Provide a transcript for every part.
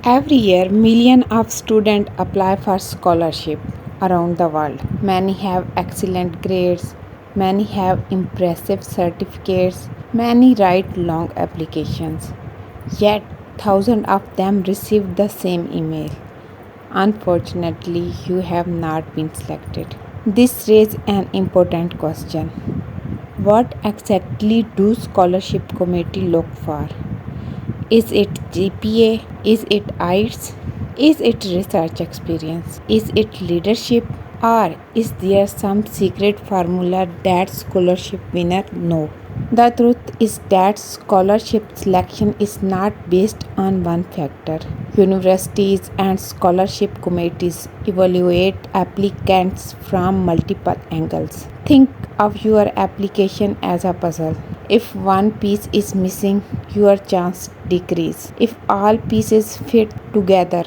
Every year, millions of students apply for scholarship around the world. Many have excellent grades, many have impressive certificates, many write long applications. Yet, thousands of them receive the same email. Unfortunately, you have not been selected. This raises an important question. What exactly do scholarship committee look for? Is it GPA? Is it IELTS? Is it research experience? Is it leadership? Or is there some secret formula that scholarship winner know? The truth is that scholarship selection is not based on one factor. Universities and scholarship committees evaluate applicants from multiple angles. Think of your application as a puzzle. If one piece is missing, your chance decrease. If all pieces fit together,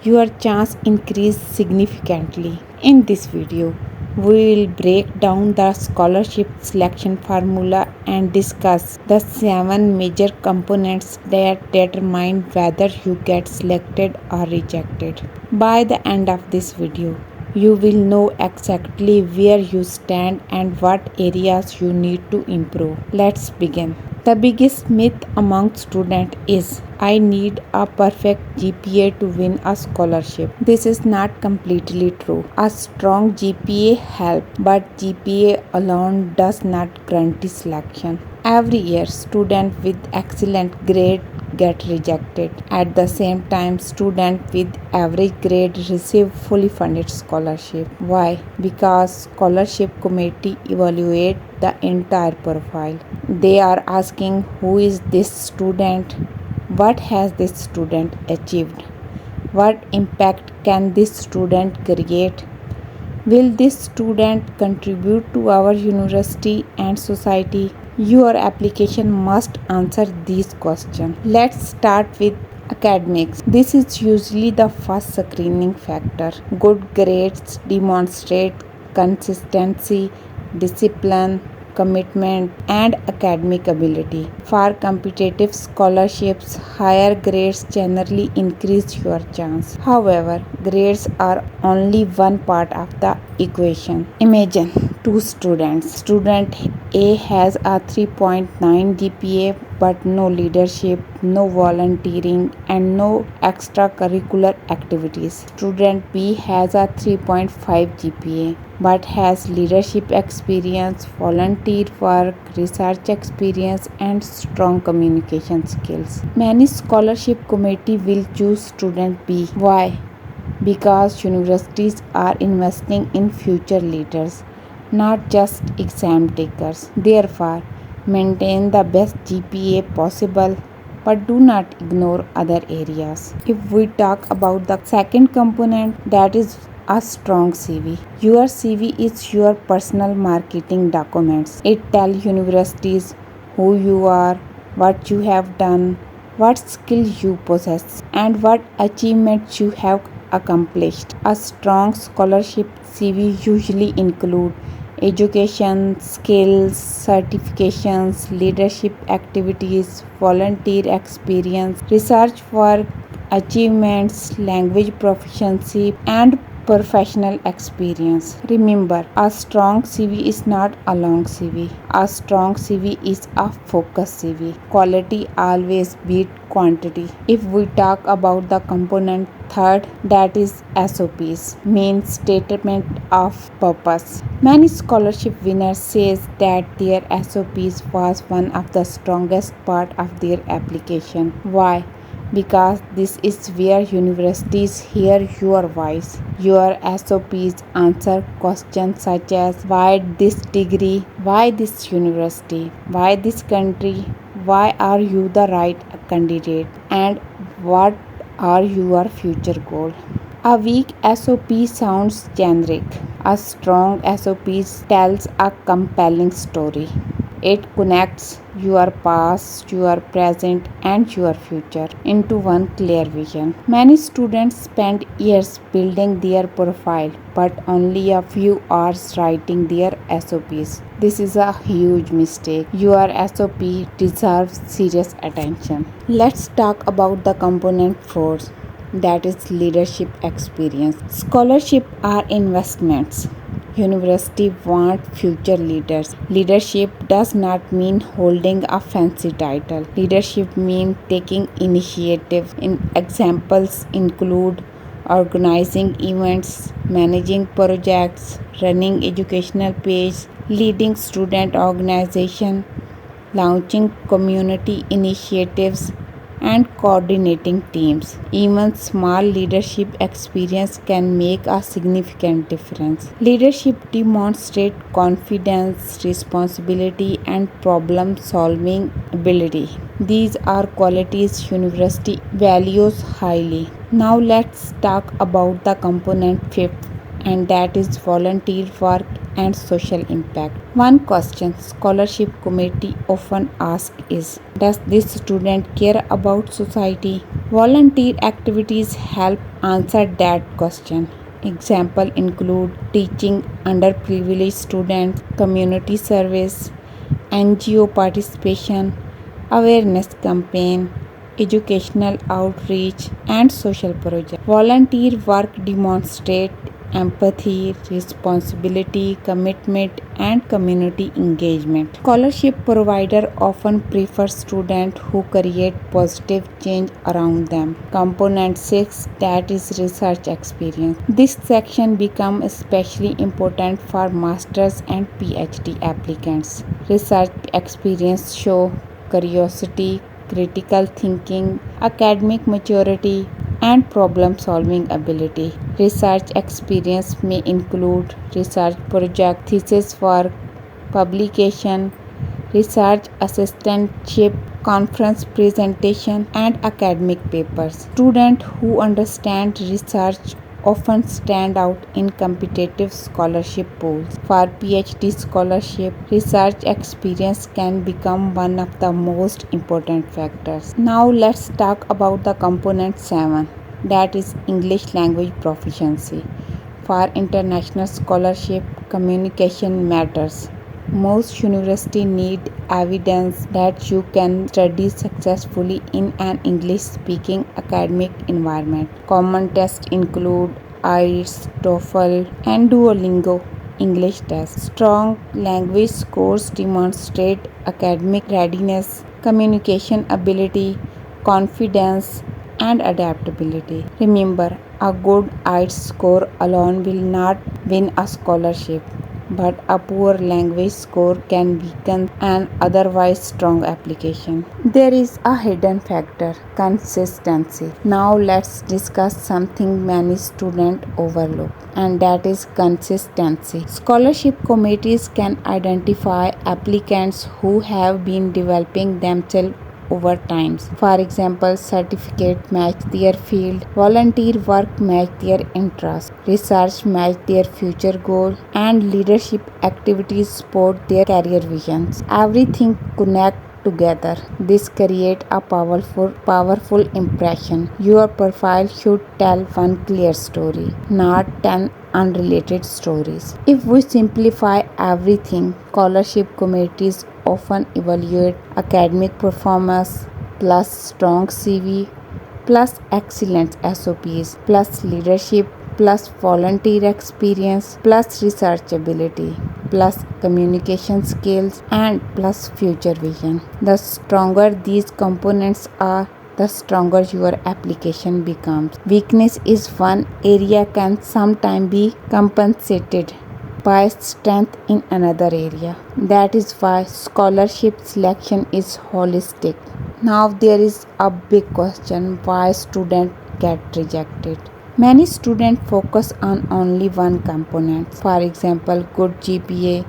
your chance increase significantly. In this video, we will break down the scholarship selection formula and discuss the 7 major components that determine whether you get selected or rejected. By the end of this video, you will know exactly where you stand and what areas you need to improve. Let's begin. The biggest myth among students is I need a perfect GPA to win a scholarship. This is not completely true. A strong GPA helps, but GPA alone does not guarantee selection. Every year, students with excellent grade get rejected. At the same time, students with average grade receive fully funded scholarship. Why? Because scholarship committee evaluate the entire profile. They are asking who is this student, what has this student achieved, what impact can this student create, will this student contribute to our university and society? Your application must answer these questions. Let's start with academics. This is usually the first screening factor. Good grades demonstrate consistency, discipline, commitment, and academic ability. For competitive scholarships, higher grades generally increase your chance. However, grades are only one part of the equation. Imagine two students. Student A has a 3.9 GPA but no leadership, no volunteering, and no extracurricular activities. Student B has a 3.5 GPA but has leadership experience, volunteer work, research experience, and strong communication skills. Many scholarship committee will choose student B. Why? Because universities are investing in future leaders, not just exam takers. Therefore, maintain the best GPA possible, but do not ignore other areas. If we talk about the second component, that is a strong CV. Your CV is your personal marketing documents. It tells universities who you are, what you have done, what skills you possess, and what achievements you have accomplished. A strong scholarship CV usually include education, skills, certifications, leadership activities, volunteer experience, research work, achievements, language proficiency, and professional experience. Remember, a strong CV is not a long CV. A strong CV is a focused CV. Quality always beat quantity. If we talk about the component third, that is SOPs, means statement of purpose. Many scholarship winners says that their SOPs was one of the strongest part of their application. Why? Because this is where universities hear your voice. Your SOPs answer questions such as why this degree, why this university, why this country, why are you the right candidate, and what are your future goals. A weak SOP sounds generic. A strong SOP tells a compelling story. It connects your past, your present, and your future into one clear vision. Many students spend years building their profile, but only a few hours writing their SOPs. This is a huge mistake. Your SOP deserves serious attention. Let's talk about the component 4. that is leadership experience. Scholarship are investments. University want future leaders. Leadership does not mean holding a fancy title. Leadership means taking initiative. Examples include organizing events, managing projects, running educational pages, leading student organization, launching community initiatives, and coordinating teams. Even small leadership experience can make a significant difference. Leadership demonstrates confidence, responsibility, and problem solving ability. These are qualities university values highly. Now let's talk about the component fifth, and that is volunteer work and social impact. One question scholarship committee often asks is, does this student care about society? Volunteer activities help answer that question. Examples include teaching underprivileged students, community service, NGO participation, awareness campaign, educational outreach, and social projects. Volunteer work demonstrates empathy, responsibility, commitment, and community engagement. Scholarship provider often prefer students who create positive change around them. Component 6, that is research experience. This section becomes especially important for masters and PhD applicants. Research experience show curiosity, critical thinking, academic maturity, and problem solving ability. Research experience may include research project, thesis work, publication, research assistantship, conference presentation, and academic papers. Students who understand research often stand out in competitive scholarship pools. For PhD scholarship, research experience can become one of the most important factors. Now let's talk about the component 7, that is English language proficiency. For international scholarship, communication matters. Most universities need evidence that you can study successfully in an English-speaking academic environment. Common tests include IELTS, TOEFL, and Duolingo English tests. Strong language scores demonstrate academic readiness, communication ability, confidence, and adaptability. Remember, a good IELTS score alone will not win a scholarship, but a poor language score can weaken an otherwise strong application. There is a hidden factor, consistency. Now let's discuss something many students overlook, and that is consistency. Scholarship committees can identify applicants who have been developing themselves over times. For example, certificate match their field, volunteer work match their interest, research match their future goal, and leadership activities support their career visions. Everything connects together. This creates a powerful impression. Your profile should tell one clear story, not 10 unrelated stories. If we simplify everything, scholarship committees often evaluate academic performance plus strong CV plus excellent SOPs plus leadership plus volunteer experience plus research ability plus communication skills and plus future vision. The stronger these components are, the stronger your application becomes. Weakness is one area can sometimes be compensated by strength in another area. That is why scholarship selection is holistic. Now there is a big question, why students get rejected. Many students focus on only one component. For example, good GPA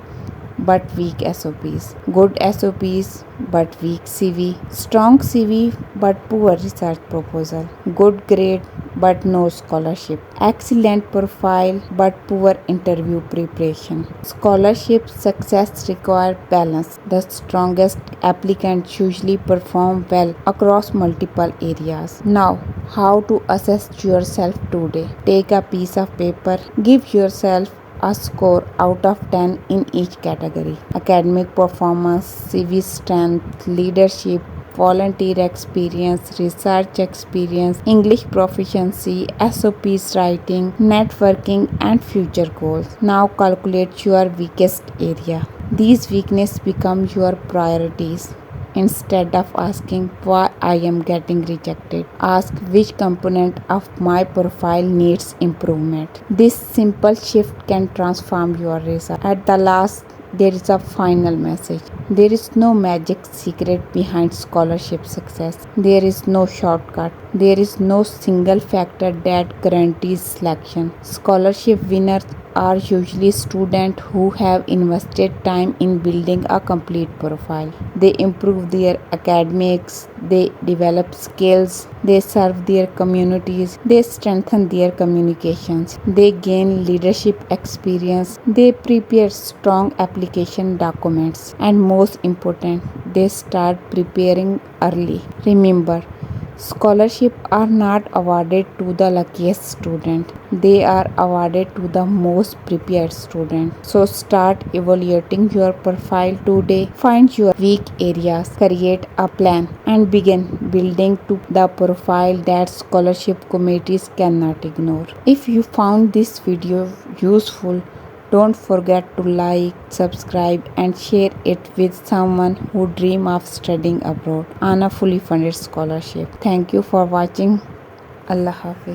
but weak SOPs, good SOPs but weak CV, strong CV but poor research proposal, good grade but no scholarship, excellent profile but poor interview preparation. Scholarship success requires balance. The strongest applicants usually perform well across multiple areas. Now, how to assess yourself today? Take a piece of paper, give yourself a score out of 10 in each category: academic performance, CV strength, leadership, volunteer experience, research experience, English proficiency, SOPs writing, networking, and future goals. Now calculate your weakest area. These weaknesses become your priorities. Instead of asking why I am getting rejected, ask which component of my profile needs improvement. This simple shift can transform your result. At the last, there is a final message. There is no magic secret behind scholarship success. There is no shortcut. There is no single factor that guarantees selection. Scholarship winners are usually students who have invested time in building a complete profile. They improve their academics, they develop skills, they serve their communities, they strengthen their communications, they gain leadership experience, they prepare strong application documents, and most important, they start preparing early. Remember, scholarships are not awarded to the luckiest student. They are awarded to the most prepared student. So start evaluating your profile today. Find your weak areas, create a plan, and begin building to the profile that scholarship committees cannot ignore. If you found this video useful, don't forget to like, subscribe, and share it with someone who dream of studying abroad on a fully funded scholarship. Thank you for watching. Allah Hafiz.